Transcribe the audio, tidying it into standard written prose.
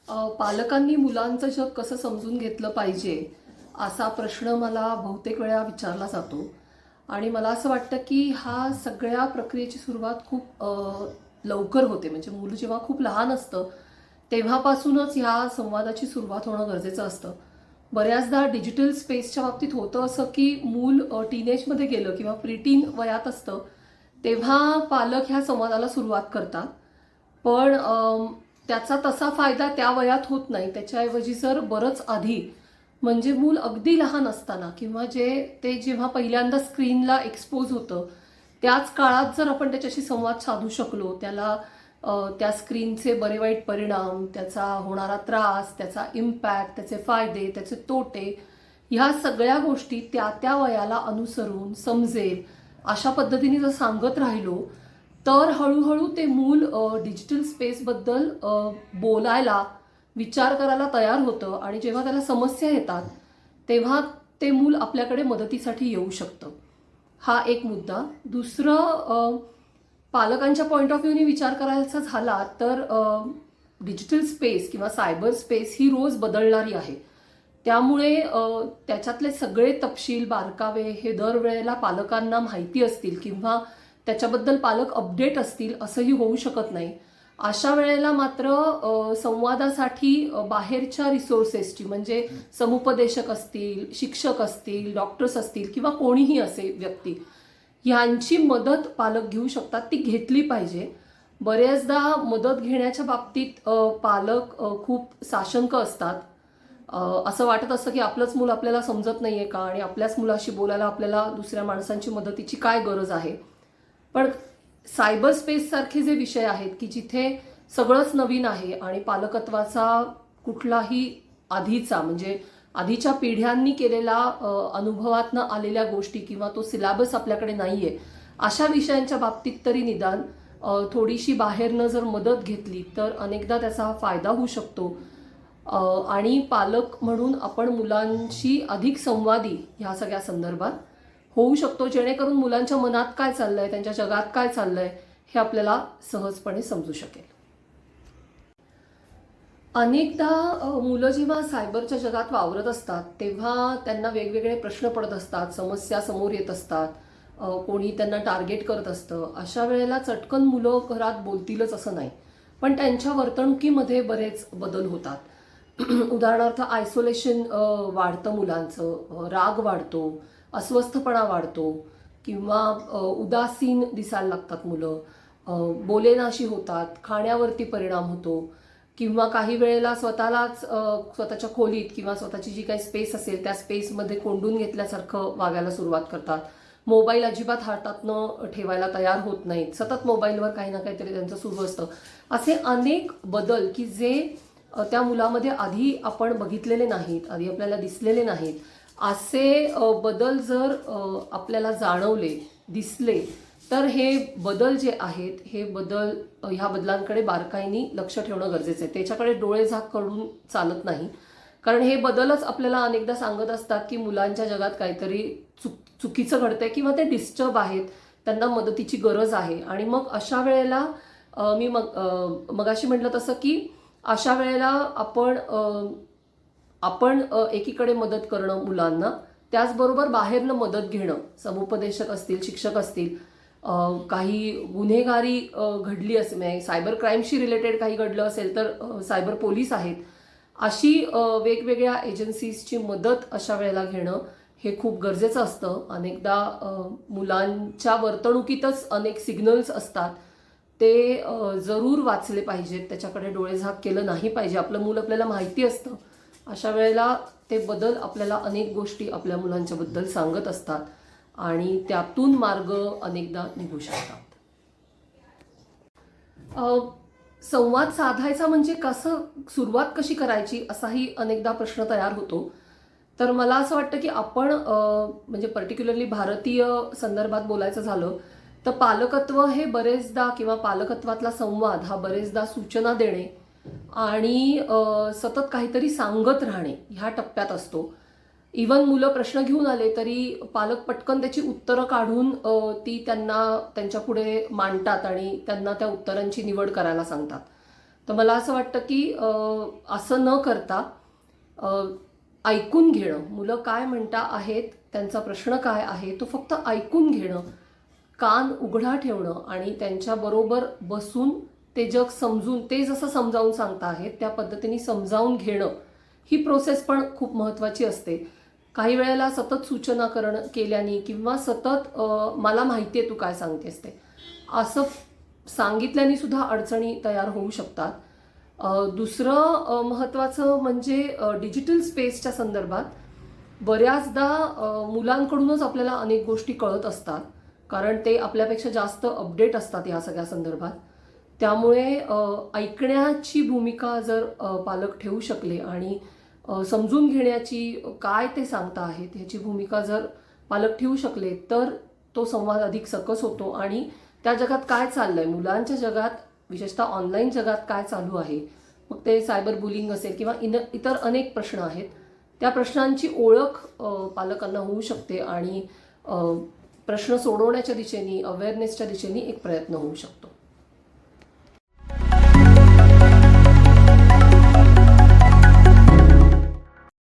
पालकांनी मुलांचं जग कसं समजून घेतलं पाहिजे असा प्रश्न मला बहुतेक वेळा विचारला जातो आणि मला असं वाटतं की हा सगळ्या प्रक्रियेची सुरुवात खूप लवकर होते. म्हणजे मुलं जेव्हा खूप लहान असतं तेव्हापासूनच ह्या संवादाची सुरुवात होणं गरजेचं असतं. बऱ्याचदा डिजिटल स्पेसच्या बाबतीत होतं असं की मूल टीनेजमध्ये गेलं किंवा प्रीटीन वयात असतं तेव्हा पालक ह्या संवादाला सुरुवात करतात. पण त्याचा तसा फायदा त्या वयात होत नाही. त्याच्याऐवजी जर बरंच आधी म्हणजे मूल अगदी लहान असताना किंवा ते जेव्हा पहिल्यांदा स्क्रीनला एक्सपोज होतं त्याच काळात जर आपण त्याच्याशी संवाद साधू शकलो, त्याला त्या स्क्रीनचे बरे वाईट परिणाम, त्याचा होणारा त्रास, त्याचा इम्पॅक्ट, त्याचे फायदे, त्याचे तोटे, ह्या सगळ्या गोष्टी त्या त्या वयाला अनुसरून समजेल अशा पद्धतीने जर सांगत राहिलो तर हळूहळू ते मूल डिजिटल स्पेसबद्दल बोलायला, विचार करायला तयार होतं आणि जेव्हा त्याला समस्या येतात तेव्हा ते मूल आपल्याकडे मदतीसाठी येऊ शकतं. हा एक मुद्दा. दुसरं, पालकांच्या पॉईंट ऑफ व्ह्यूने विचार करायचा झाला तर डिजिटल स्पेस किंवा सायबर स्पेस ही रोज बदलणारी आहे. त्यामुळे त्याच्यातले सगळे तपशील, बारकावे हे दरवेळेला पालकांना माहिती असतील किंवा त्याच्याबद्दल पालक अपडेट असतील असंही होऊ शकत नाही. अशा वेळेला मात्र संवादासाठी बाहेरच्या रिसोर्सेसची म्हणजे समुपदेशक असतील, शिक्षक असतील, डॉक्टर्स असतील किंवा कोणीही असे व्यक्ती, ह्यांची मदत पालक घेऊ शकतात. ती घेतली पाहिजे. बऱ्याचदा मदत घेण्याच्या बाबतीत पालक खूप साशंक असतात. असं वाटत असतं की आपलंच मूल आपल्याला समजत नाहीये का आणि आपल्याच मुलाशी बोलायला आपल्याला दुसऱ्या माणसांची मदतीची काय गरज आहे. पण सायबर स्पेस सारखे जे विषय आहेत की जिथे सगळंच नवीन आहे आणि पालकत्वाचा कुठलाही आधीचा म्हणजे आधीच्या पिढ्यांनी केलेला अनुभवातनं आलेल्या गोष्टी किंवा तो सिलेबस आपल्याकडे नाहीये, अशा विषयांच्या बाबतीत तरी निदान थोडीशी बाहेरनं जर मदत घेतली तर अनेकदा त्याचा फायदा होऊ शकतो. आणि पालक म्हणून आपण मुलांशी अधिक संवादी ह्या सगळ्या संदर्भात होऊ शकतो, जेणेकरून मुलांच्या मनात काय चाललंय, त्यांच्या जगात काय चाललंय हे आपल्याला सहजपणे समजू शकेल. अनेकदा मुलं जेव्हा सायबरच्या जगात वावरत असतात तेव्हा त्यांना वेगवेगळे प्रश्न पडत असतात, समस्या समोर येत असतात, कोणी त्यांना टार्गेट करत असतं. अशा वेळेला चटकन मुलं घरात बोलतीलच असं नाही, पण त्यांच्या वर्तणुकीमध्ये बरेच बदल होतात. उदाहरणार्थ आयसोलेशन वाढतं मुलांचं, राग वाढतो, अस्वस्थपणा वाढतो किंवा उदासीन दिसायला लागतात मुलं, बोलेनाशी होतात, खाण्यावरती परिणाम होतो किंवा काही वेळेला स्वतःच्या खोलीत किंवा स्वतःची जी काही स्पेस असेल त्या स्पेसमध्ये कोंडून घेतल्यासारखं वागायला सुरुवात करतात. मोबाईल अजिबात हातात न ठेवायला तयार होत नाहीत, सतत मोबाईलवर काही ना काहीतरी त्यांचं सुरू असतं. असे अनेक बदल की जे त्या मुलामध्ये आधी आपण बघितलेले नाहीत, आधी आपल्याला दिसलेले नाहीत, असे बदल जर आपल्याला जाणवले, दिसले तर हे बदल जे आहेत ह्या बदलांकडे बारकाईने लक्ष ठेवणं गरजेचं आहे. त्याच्याकडे डोळे झाक करून चालत नाही, कारण हे बदलच आपल्याला अनेकदा सांगत असतात की मुलांच्या जगात काहीतरी चुकीचं घडतंय किंवा ते डिस्टर्ब आहेत, त्यांना मदतीची गरज आहे. आणि मग अशा वेळेला मी मगाशी म्हटलं तसं की अशा वेळेला आपण एकीकडे मदत करणं मुलांना, त्याचबरोबर बाहेरनं मदत घेणं, समुपदेशक असतील, शिक्षक असतील, काही गुन्हेगारी घडली असेल म्हणजे सायबर क्राईमशी रिलेटेड काही घडलं असेल तर सायबर पोलीस आहेत, अशी वेगवेगळ्या एजन्सीजची मदत अशा वेळेला घेणं हे खूप गरजेचं असतं. अनेकदा मुलांच्या वर्तणुकीतच अनेक सिग्नल्स असतात, ते जरूर वाचले पाहिजेत, त्याच्याकडे डोळेझाक केलं नाही पाहिजे. आपलं मूल आपल्याला माहिती असतं, अशा वेळेला ते बदल आपल्याला अनेक गोष्टी आपल्या मुलांच्याबद्दल सांगत असतात आणि त्यातून मार्ग अनेकदा निघू शकतात. संवाद साधायचा म्हणजे सुरुवात कशी करायची असाही अनेकदा प्रश्न तयार होतो. तर मला असं वाटतं की आपण म्हणजे पर्टिक्युलरली भारतीय संदर्भात बोलायचं झालं तर पालकत्व हे बरेचदा किंवा पालकत्वातला संवाद हा बरेचदा सूचना देणे आणि सतत काहीतरी सांगत राहणे ह्या टप्प्यात असतो. इवन मुलं प्रश्न घेऊन आले तरी पालक पटकन त्याची उत्तरं काढून ती त्यांना त्यांच्या पुढे मांडतात आणि त्यांना त्या उत्तरांची निवड करायला सांगतात. तर मला असं वाटतं की असं न करता ऐकून घेणं, मुलं काय म्हणता आहेत, त्यांचा प्रश्न काय आहे तो फक्त ऐकून घेणं, कान उघडा ठेवणं आणि त्यांच्याबरोबर बसून ते जग समजून, ते जसं समजावून सांगता आहेत त्या पद्धतीने समजावून घेणं, ही प्रोसेस पण खूप महत्त्वाची असते. काही वेळेला सतत सूचना केल्याने किंवा सतत मला माहिती आहे तू काय सांगतेस ते असं सांगितल्याने सुद्धा अडचणी तयार होऊ शकतात. दुसरं महत्त्वाचं म्हणजे डिजिटल स्पेसच्या संदर्भात बऱ्याचदा मुलांकडूनच आपल्याला अनेक गोष्टी कळत असतात, कारण ते आपल्यापेक्षा जास्त अपडेट असतात या सगळ्या संदर्भात. त्यामुळे ऐकण्याची भूमिका जर पालक ठेवू शकले आणि समजून घेण्याची, काय ते सांगता आहेत ह्याची भूमिका जर पालक ठेवू शकले तर तो संवाद अधिक सकस होतो आणि त्या जगात काय चाललंय, मुलांच्या जगात विशेषतः ऑनलाईन जगात काय चालू आहे, मग ते सायबर बुलिंग असेल किंवा इतर अनेक प्रश्न आहेत, त्या प्रश्नांची ओळख पालकांना होऊ शकते आणि प्रश्न सोडवण्याच्या दिशेने, अवेअरनेसच्या दिशेने एक प्रयत्न होऊ शकतो.